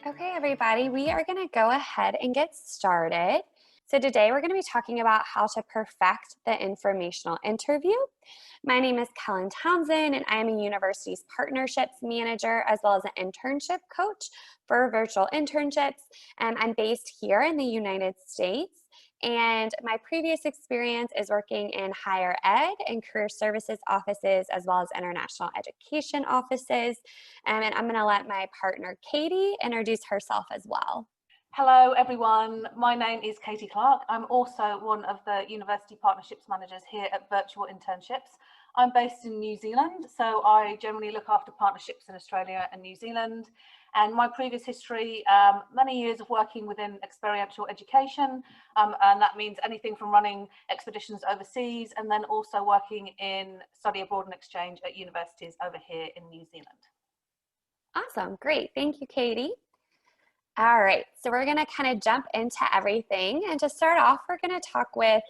Okay, everybody, we are going to go ahead and get started. So, today we're going to be talking about how to perfect the informational interview. My name is Kelen Townsend, and I am a university's partnerships manager as well as an internship coach for virtual internships. I'm based here in the United States. And my previous experience is working in higher ed and career services offices, as well as international education offices. And I'm going to let my partner, Katy, introduce herself as well. Hello everyone, my name is Katy Clark. I'm also one of the University Partnerships Managers here at Virtual Internships. I'm based in New Zealand, so I generally look after partnerships in Australia and New Zealand. And my previous history, many years of working within experiential education, and that means anything from running expeditions overseas and then also working in study abroad and exchange at universities over here in New Zealand. Awesome, great. Thank you, Katy. All right, so we're going to kind of jump into everything. And to start off, we're going to talk with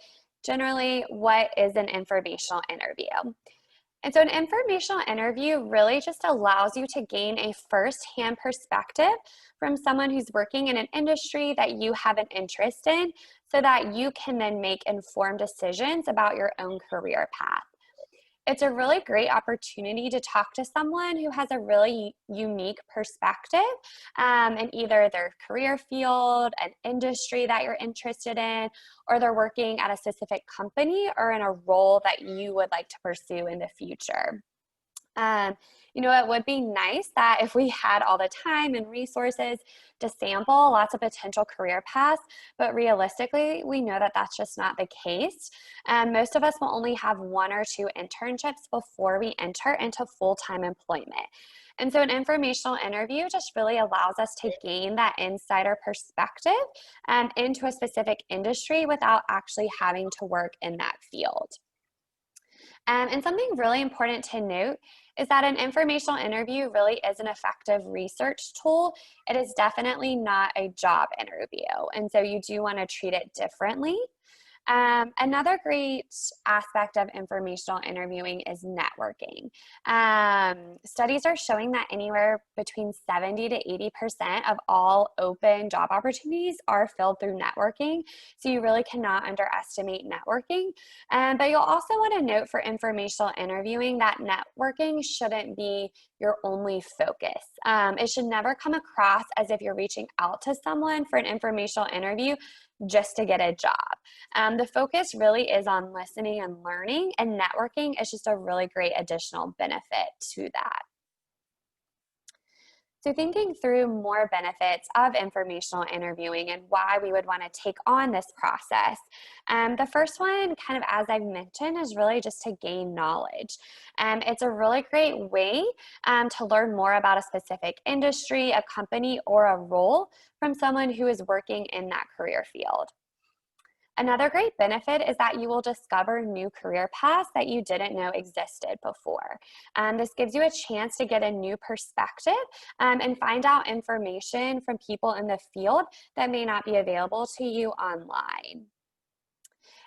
generally what is an informational interview. And so an informational interview really just allows you to gain a firsthand perspective from someone who's working in an industry that you have an interest in so that you can then make informed decisions about your own career path. It's a really great opportunity to talk to someone who has a really unique perspective in either their career field, an industry that you're interested in, or they're working at a specific company or in a role that you would like to pursue in the future. It would be nice that if we had all the time and resources to sample lots of potential career paths, but realistically, we know that that's just not the case. Most of us will only have one or two internships before we enter into full-time employment. And so an informational interview just really allows us to gain that insider perspective into a specific industry without actually having to work in that field. And something really important to note is that an informational interview really is an effective research tool. It is definitely not a job interview, and so you do want to treat it differently. Another great aspect of informational interviewing is networking. Studies are showing that anywhere between 70 to 80% of all open job opportunities are filled through networking. So you really cannot underestimate networking. But you'll also want to note for informational interviewing that networking shouldn't be your only focus. It should never come across as if you're reaching out to someone for an informational interview just to get a job. The focus really is on listening and learning, and networking is just a really great additional benefit to that. So thinking through more benefits of informational interviewing and why we would want to take on this process. The first one, kind of as I've mentioned, is really just to gain knowledge. It's a really great way to learn more about a specific industry, a company, or a role from someone who is working in that career field. Another great benefit is that you will discover new career paths that you didn't know existed before. This gives you a chance to get a new perspective and find out information from people in the field that may not be available to you online.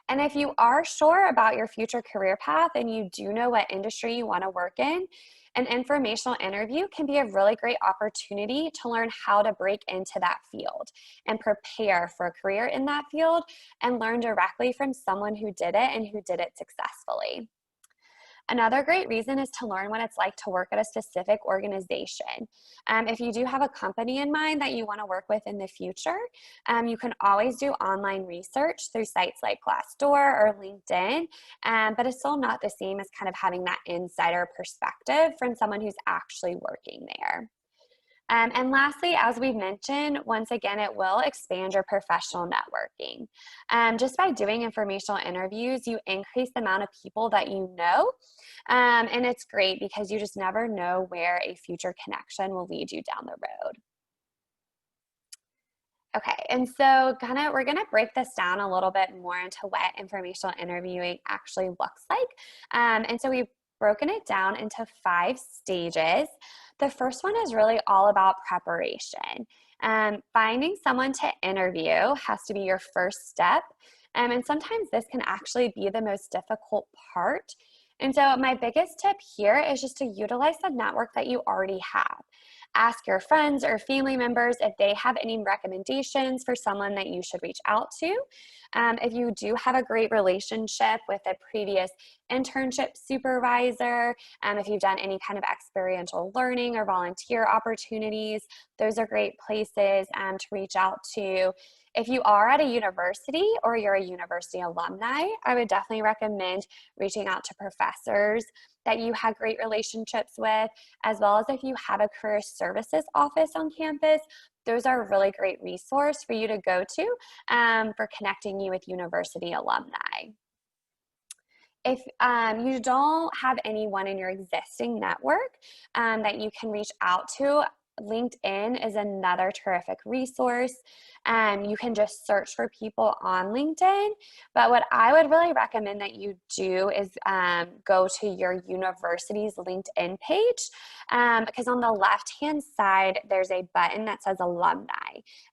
And if you are sure about your future career path and you do know what industry you want to work in, an informational interview can be a really great opportunity to learn how to break into that field and prepare for a career in that field and learn directly from someone who did it and who did it successfully. Another great reason is to learn what it's like to work at a specific organization. If you do have a company in mind that you want to work with in the future, you can always do online research through sites like Glassdoor or LinkedIn, but it's still not the same as kind of having that insider perspective from someone who's actually working there. And lastly, as we've mentioned, once again, it will expand your professional networking. Just by doing informational interviews, you increase the amount of people that you know, and it's great because you just never know where a future connection will lead you down the road. Okay, and so we're gonna break this down a little bit more into what informational interviewing actually looks like. And so we've broken it down into 5 stages. The first one is really all about preparation. Finding someone to interview has to be your first step. And sometimes this can actually be the most difficult part. And so my biggest tip here is just to utilize the network that you already have. Ask your friends or family members if they have any recommendations for someone that you should reach out to. If you do have a great relationship with a previous internship supervisor, if you've done any kind of experiential learning or volunteer opportunities, those are great places to reach out to. If you are at a university or you're a university alumni, I would definitely recommend reaching out to professors that you have great relationships with, as well as if you have a career services office on campus. Those are a really great resource for you to go to for connecting you with university alumni. If you don't have anyone in your existing network that you can reach out to, LinkedIn is another terrific resource. You can just search for people on LinkedIn, but what I would really recommend that you do is go to your university's LinkedIn page, because on the left-hand side, there's a button that says alumni.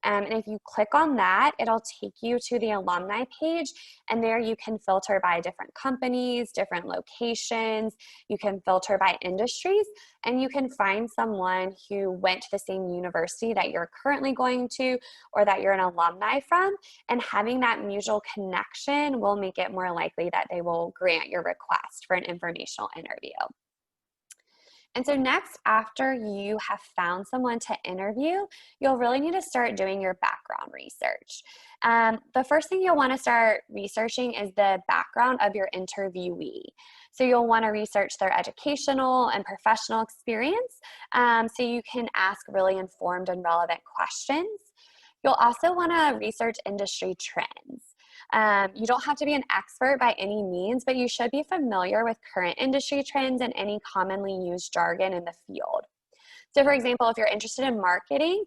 And if you click on that, it'll take you to the alumni page, and there you can filter by different companies, different locations, you can filter by industries, and you can find someone who went to the same university that you're currently going to or that you're an alumni from, and having that mutual connection will make it more likely that they will grant your request for an informational interview. And so next, after you have found someone to interview, you'll really need to start doing your background research. The first thing you'll want to start researching is the background of your interviewee. So you'll want to research their educational and professional experience so you can ask really informed and relevant questions. You'll also want to research industry trends. You don't have to be an expert by any means, but you should be familiar with current industry trends and any commonly used jargon in the field. So for example, if you're interested in marketing,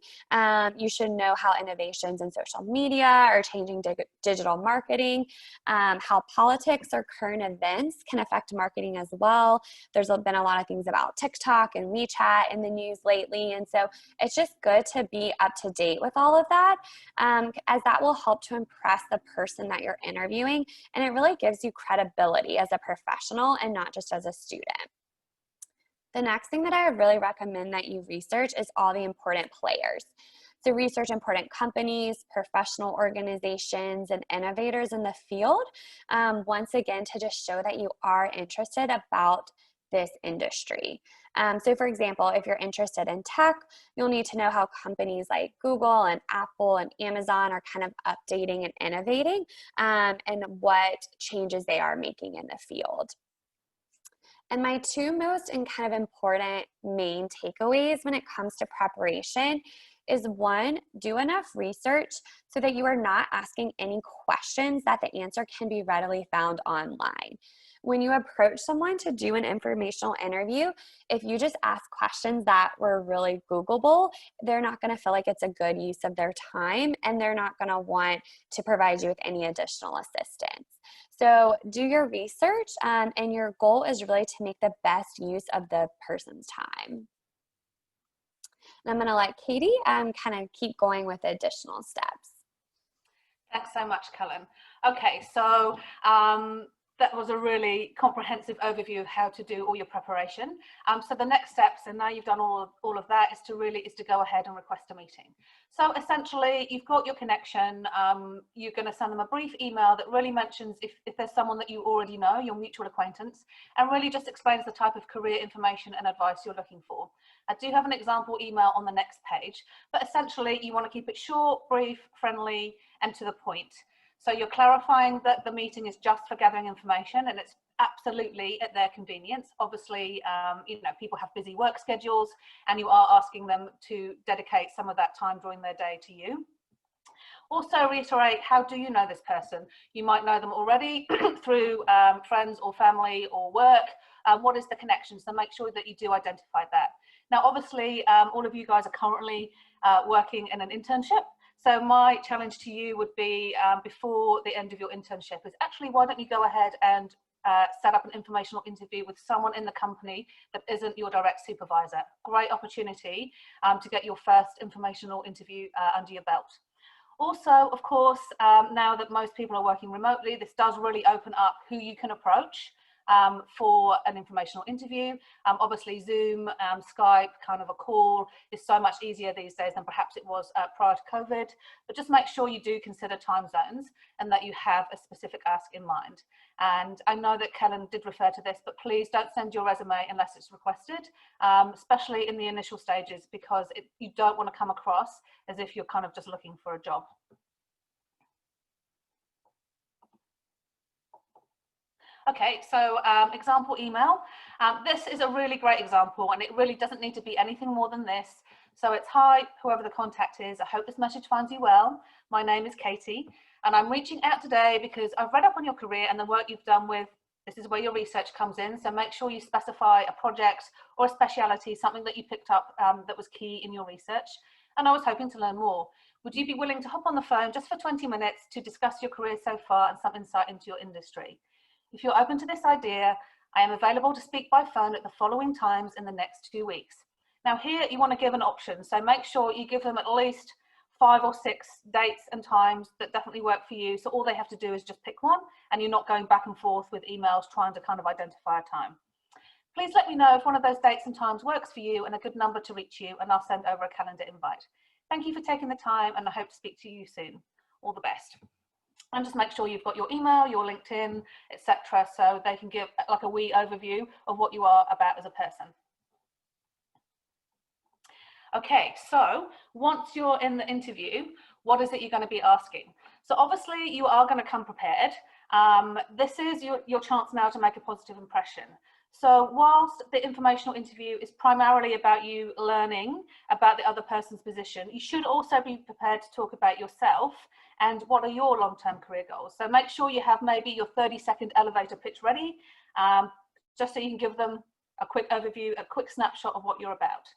you should know how innovations in social media are changing digital marketing, how politics or current events can affect marketing as well. There's been a lot of things about TikTok and WeChat in the news lately, and so it's just good to be up to date with all of that, as that will help to impress the person that you're interviewing, and it really gives you credibility as a professional and not just as a student. The next thing that I would really recommend that you research is all the important players. So research important companies, professional organizations, and innovators in the field, once again, to just show that you are interested about this industry. So for example, if you're interested in tech, you'll need to know how companies like Google and Apple and Amazon are kind of updating and innovating, and what changes they are making in the field. And my two most and kind of important main takeaways when it comes to preparation is, one, do enough research so that you are not asking any questions that the answer can be readily found online. When you approach someone to do an informational interview, if you just ask questions that were really Googleable, they're not going to feel like it's a good use of their time, and they're not going to want to provide you with any additional assistance. So do your research, and your goal is really to make the best use of the person's time. And I'm going to let Katie kind of keep going with additional steps. Thanks so much, Kelen. Okay, so that was a really comprehensive overview of how to do all your preparation. So the next steps, and now you've done all of that, is to go ahead and request a meeting. So essentially, you've got your connection. You're going to send them a brief email that really mentions if there's someone that you already know, your mutual acquaintance, and really just explains the type of career information and advice you're looking for. I do have an example email on the next page, but essentially you want to keep it short, brief, friendly, and to the point. So you're clarifying that the meeting is just for gathering information, and it's absolutely at their convenience. Obviously, people have busy work schedules, and you are asking them to dedicate some of that time during their day to you. Also reiterate, how do you know this person? You might know them already through friends or family or work. What is the connection? So make sure that you do identify that. Now, obviously, all of you guys are currently working in an internship. So my challenge to you would be, before the end of your internship, is actually, why don't you go ahead and set up an informational interview with someone in the company that isn't your direct supervisor. Great opportunity to get your first informational interview under your belt. Also, of course, now that most people are working remotely, this does really open up who you can approach. for an informational interview. Obviously Zoom, Skype, kind of a call is so much easier these days than perhaps it was prior to COVID, but just make sure you do consider time zones and that you have a specific ask in mind. And I know that Kelen did refer to this, but please don't send your resume unless it's requested, especially in the initial stages, because you don't want to come across as if you're kind of just looking for a job. Okay, so example email. This is a really great example, and it really doesn't need to be anything more than this. So it's, hi, whoever the contact is, I hope this message finds you well. My name is Katy, and I'm reaching out today because I've read up on your career and the work you've done with, this is where your research comes in, so make sure you specify a project or a speciality, something that you picked up that was key in your research. And I was hoping to learn more. Would you be willing to hop on the phone just for 20 minutes to discuss your career so far and some insight into your industry? If you're open to this idea, I am available to speak by phone at the following times in the next 2 weeks. Now here you want to give an option, so make sure you give them at least 5 or 6 dates and times that definitely work for you. So all they have to do is just pick one, and you're not going back and forth with emails trying to kind of identify a time. Please let me know if one of those dates and times works for you and a good number to reach you, and I'll send over a calendar invite. Thank you for taking the time, and I hope to speak to you soon. All the best. And just make sure you've got your email, your LinkedIn, etc., so they can give like a wee overview of what you are about as a person. Okay, so once you're in the interview, what is it you're going to be asking? So obviously you are going to come prepared. This is your chance now to make a positive impression. So whilst the informational interview is primarily about you learning about the other person's position, you should also be prepared to talk about yourself and what are your long-term career goals. So make sure you have maybe your 30-second elevator pitch ready, just so you can give them a quick overview, a quick snapshot of what you're about.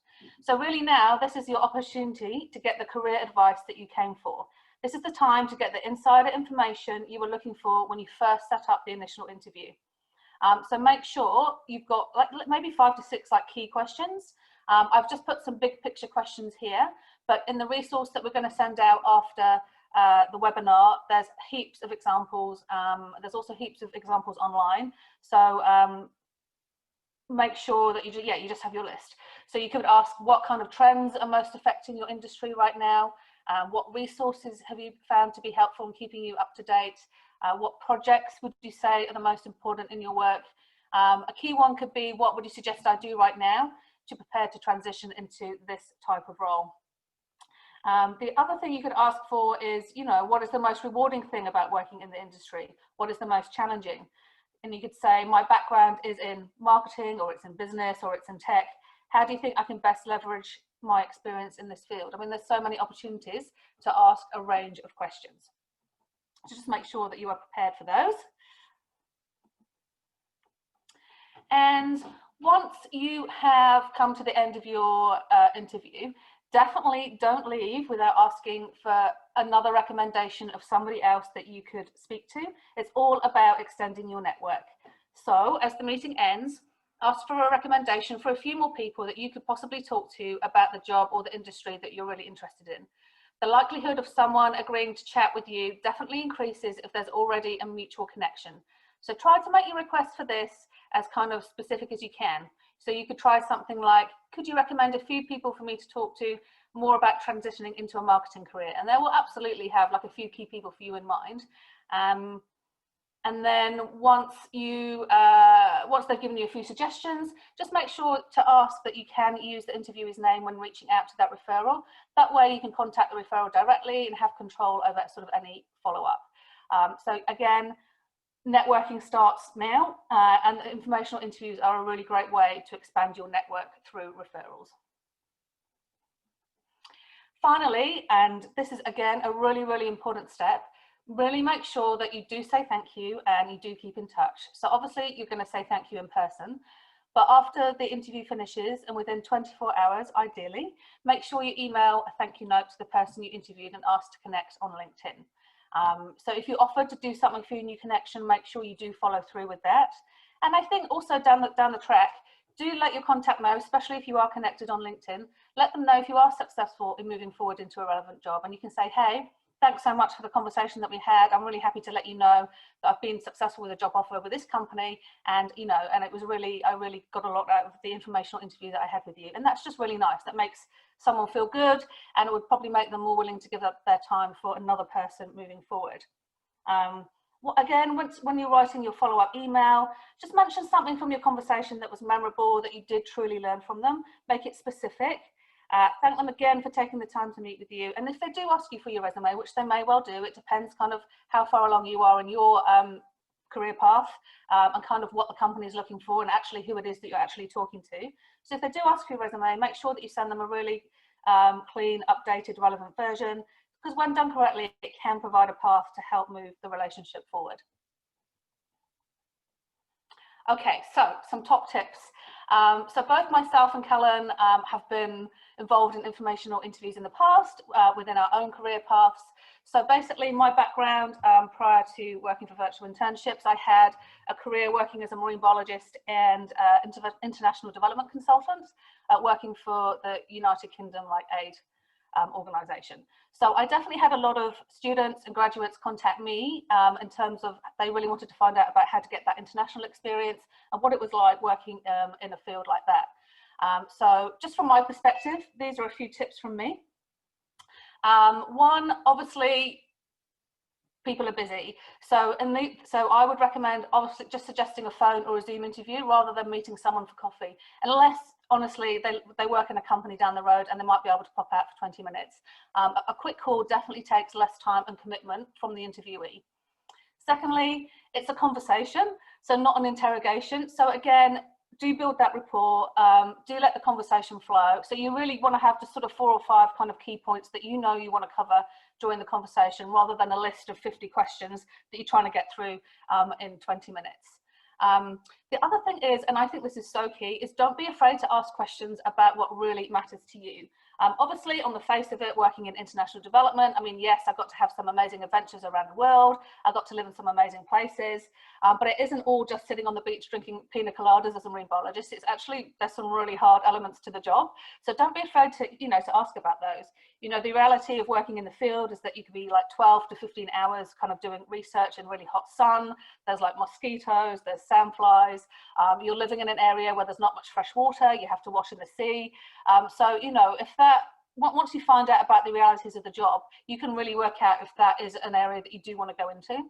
So really now, this is your opportunity to get the career advice that you came for. This is the time to get the insider information you were looking for when you first set up the initial interview. So make sure you've got like maybe 5 to 6 like key questions. I've just put some big picture questions here, but in the resource that we're going to send out after the webinar, there's heaps of examples. There's also heaps of examples online. So make sure that you just have your list. So you could ask what kind of trends are most affecting your industry right now. What resources have you found to be helpful in keeping you up to date? What projects would you say are the most important in your work? A key one could be, what would you suggest I do right now to prepare to transition into this type of role? The other thing you could ask for is, what is the most rewarding thing about working in the industry? What is the most challenging? And you could say, my background is in marketing, or it's in business, or it's in tech. How do you think I can best leverage my experience in this field? I mean, there's so many opportunities to ask a range of questions. So just make sure that you are prepared for those. And once you have come to the end of your interview, definitely don't leave without asking for another recommendation of somebody else that you could speak to. It's all about extending your network. So as the meeting ends, ask for a recommendation for a few more people that you could possibly talk to about the job or the industry that you're really interested in. The likelihood of someone agreeing to chat with you definitely increases if there's already a mutual connection. So try to make your request for this as kind of specific as you can. So you could try something like, could you recommend a few people for me to talk to more about transitioning into a marketing career? And they will absolutely have like a few key people for you in mind. And then once they've given you a few suggestions, just make sure to ask that you can use the interviewer's name when reaching out to that referral. That way you can contact the referral directly and have control over sort of any follow-up. So again, networking starts now, and informational interviews are a really great way to expand your network through referrals. Finally, and this is again a really, really important step, really make sure that you do say thank you and you do keep in touch. So obviously you're going to say thank you in person, but after the interview finishes and within 24 hours, ideally, make sure you email a thank you note to the person you interviewed and ask to connect on LinkedIn. So if you offer to do something for your new connection, make sure you do follow through with that. And I think also down the track, do let your contact know, especially if you are connected on LinkedIn, let them know if you are successful in moving forward into a relevant job. And you can say, hey, thanks so much for the conversation that we had. I'm really happy to let you know that I've been successful with a job offer with this company, and and it was really, I really got a lot out of the informational interview that I had with you. And that's just really nice. That makes someone feel good, and it would probably make them more willing to give up their time for another person moving forward. Again, when you're writing your follow-up email, just mention something from your conversation that was memorable, that you did truly learn from them. Make it specific. Thank them again for taking the time to meet with you. And if they do ask you for your resume, which they may well do, it depends kind of how far along you are in your career path, and kind of what the company is looking for, and actually who it is that you're actually talking to. So if they do ask for your resume, make sure that you send them a really clean, updated, relevant version, because when done correctly, it can provide a path to help move the relationship forward. Okay, so some top tips. So both myself and Kelen have been involved in informational interviews in the past within our own career paths. So basically my background prior to working for virtual internships, I had a career working as a marine biologist and international development consultant, working for the United Kingdom Aid organization. So I definitely had a lot of students and graduates contact me in terms of they really wanted to find out about how to get that international experience and what it was like working in a field like that. So just from my perspective, these are a few tips from me. One, obviously, people are busy. So I would recommend obviously just suggesting a phone or a Zoom interview rather than meeting someone for coffee, unless honestly they work in a company down the road and they might be able to pop out for 20 minutes. A quick call definitely takes less time and commitment from the interviewee. Secondly, it's a conversation, so not an interrogation. So again, do build that rapport, do let the conversation flow. So you really want to have just sort of 4 or 5 kind of key points that you know you want to cover during the conversation, rather than a list of 50 questions that you're trying to get through in 20 minutes. The other thing is, and I think this is so key, is don't be afraid to ask questions about what really matters to you. Obviously, on the face of it, working in international development, I mean, yes, I got to have some amazing adventures around the world. I got to live in some amazing places, but it isn't all just sitting on the beach drinking pina coladas as a marine biologist. It's actually, there's some really hard elements to the job. So don't be afraid to, to ask about those. The reality of working in the field is that you could be like 12 to 15 hours kind of doing research in really hot sun. There's like mosquitoes, there's sandflies. You're living in an area where there's not much fresh water. You have to wash in the sea. So, if once you find out about the realities of the job, you can really work out if that is an area that you do want to go into.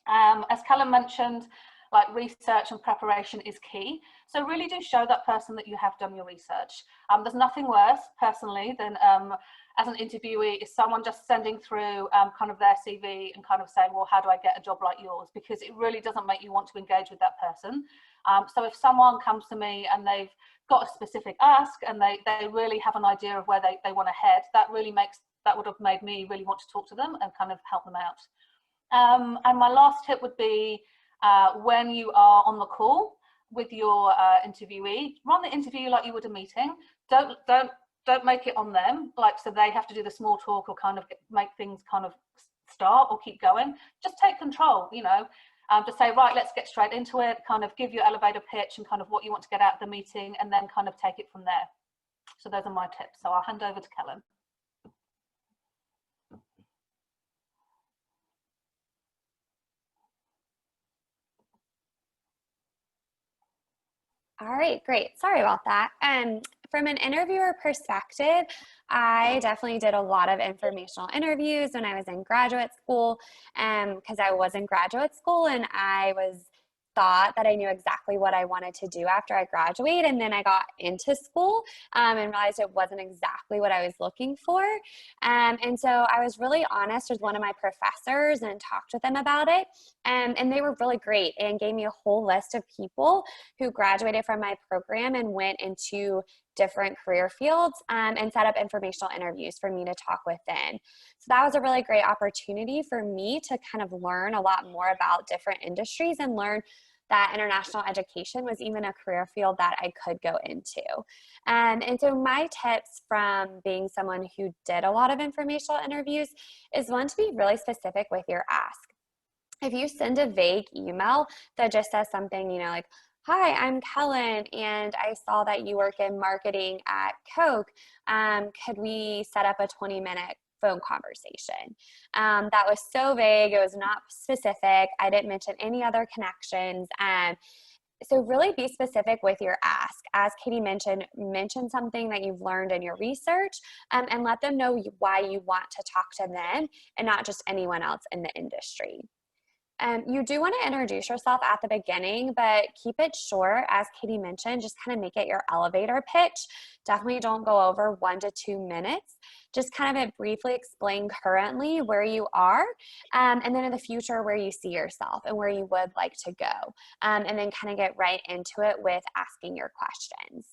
As Kelen mentioned, like research and preparation is key. So really do show that person that you have done your research. There's nothing worse personally than as an interviewee is someone just sending through kind of their CV and kind of saying, well, how do I get a job like yours? Because it really doesn't make you want to engage with that person. So if someone comes to me and they've got a specific ask and they really have an idea of where they want to head, that would have made me really want to talk to them and kind of help them out. And my last tip would be when you are on the call with your interviewee, run the interview like you would a meeting. Don't make it on them, so they have to do the small talk or kind of make things kind of start or keep going. Just take control, just say, right, let's get straight into it, kind of give your elevator pitch and kind of what you want to get out of the meeting, and then kind of take it from there. So those are my tips. So I'll hand over to Kelen. All right, great. Sorry about that. From an interviewer perspective, I definitely did a lot of informational interviews when I was in graduate school, because I was in graduate school and I thought that I knew exactly what I wanted to do after I graduated, and then I got into school and realized it wasn't exactly what I was looking for. And so I was really honest with one of my professors and talked with them about it, and they were really great and gave me a whole list of people who graduated from my program and went into different career fields and set up informational interviews for me to talk within. So that was a really great opportunity for me to kind of learn a lot more about different industries and learn that international education was even a career field that I could go into. And so my tips from being someone who did a lot of informational interviews is one, to be really specific with your ask. If you send a vague email that just says something, like, hi, I'm Kelen, and I saw that you work in marketing at Coke. Could we set up a 20-minute phone conversation. That was so vague. It was not specific. I didn't mention any other connections. So really be specific with your ask. As Katy mentioned, mention something that you've learned in your research, and let them know why you want to talk to them and not just anyone else in the industry. You do want to introduce yourself at the beginning, but keep it short. As Katy mentioned, just kind of make it your elevator pitch. Definitely don't go over 1 to 2 minutes. Just kind of briefly explain currently where you are, and then in the future where you see yourself and where you would like to go. And then kind of get right into it with asking your questions.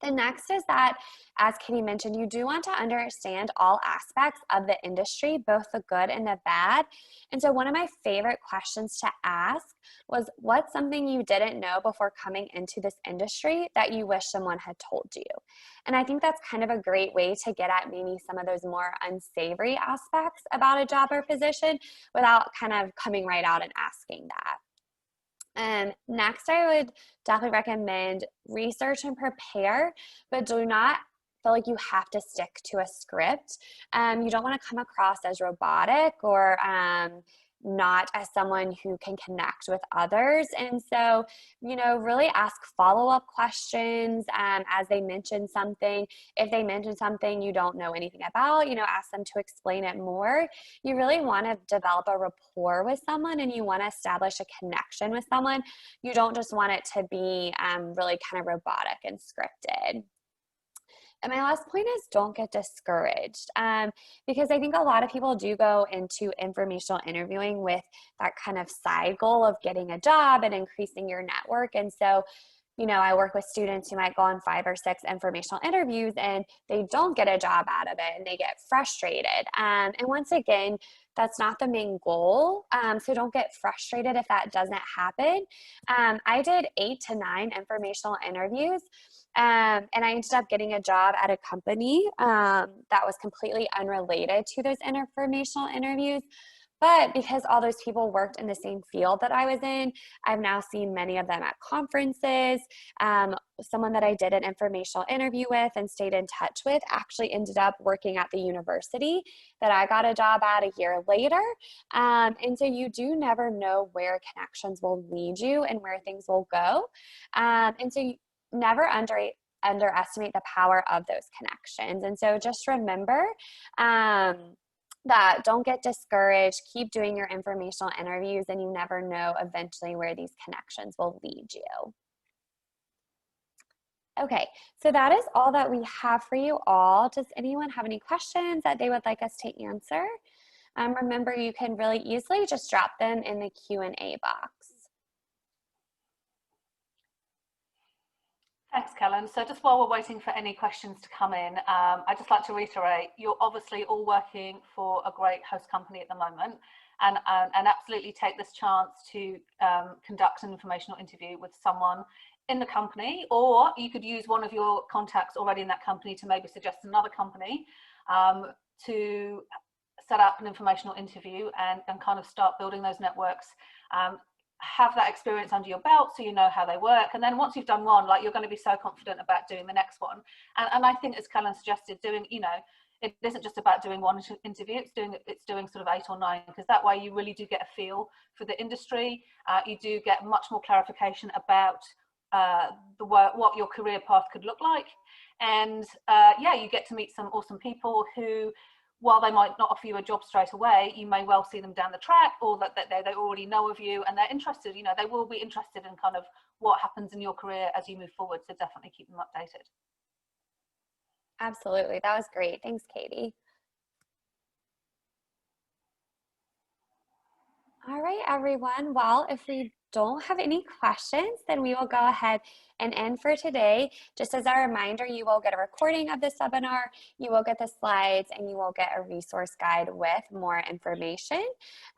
The next is that, as Katy mentioned, you do want to understand all aspects of the industry, both the good and the bad. And so one of my favorite questions to ask was, what's something you didn't know before coming into this industry that you wish someone had told you? And I think that's kind of a great way to get at maybe some of those more unsavory aspects about a job or position without kind of coming right out and asking that. Next, I would definitely recommend research and prepare, but do not feel like you have to stick to a script. You don't want to come across as robotic or not as someone who can connect with others. And so, really ask follow-up questions as they mention something. If they mention something you don't know anything about, ask them to explain it more. You really want to develop a rapport with someone, and you want to establish a connection with someone. You don't just want it to be really kind of robotic and scripted. And my last point is, don't get discouraged, because I think a lot of people do go into informational interviewing with that kind of side goal of getting a job and increasing your network. And so, I work with students who might go on 5 or 6 informational interviews and they don't get a job out of it and they get frustrated. And once again, that's not the main goal. So don't get frustrated if that doesn't happen. I did 8 to 9 informational interviews. And I ended up getting a job at a company that was completely unrelated to those informational interviews. But because all those people worked in the same field that I was in, I've now seen many of them at conferences. Someone that I did an informational interview with and stayed in touch with actually ended up working at the university that I got a job at a year later. And so you do never know where connections will lead you and where things will go. And so you never underestimate the power of those connections. And so just remember, that don't get discouraged, keep doing your informational interviews, and you never know eventually where these connections will lead you. Okay, so that is all that we have for you all. Does anyone have any questions that they would like us to answer? Remember, you can really easily just drop them in the Q&A box. Thanks, Kelen. So just while we're waiting for any questions to come in, I'd just like to reiterate, you're obviously all working for a great host company at the moment, and absolutely take this chance to conduct an informational interview with someone in the company, or you could use one of your contacts already in that company to maybe suggest another company to set up an informational interview and kind of start building those networks. Have that experience under your belt so you know how they work, and then once you've done one, you're going to be so confident about doing the next one. And I think, as Kelen suggested, it isn't just about doing one interview, it's doing sort of 8 or 9, because that way you really do get a feel for the industry. You do get much more clarification about what your career path could look like, and you get to meet some awesome people who, while they might not offer you a job straight away, you may well see them down the track, or that they already know of you and they're interested. They will be interested in kind of what happens in your career as you move forward. So definitely keep them updated. Absolutely. That was great. Thanks, Katy. All right, everyone. Well, if we don't have any questions, then we will go ahead and end for today. Just as a reminder, you will get a recording of this webinar, you will get the slides, and you will get a resource guide with more information.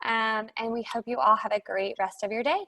And we hope you all have a great rest of your day.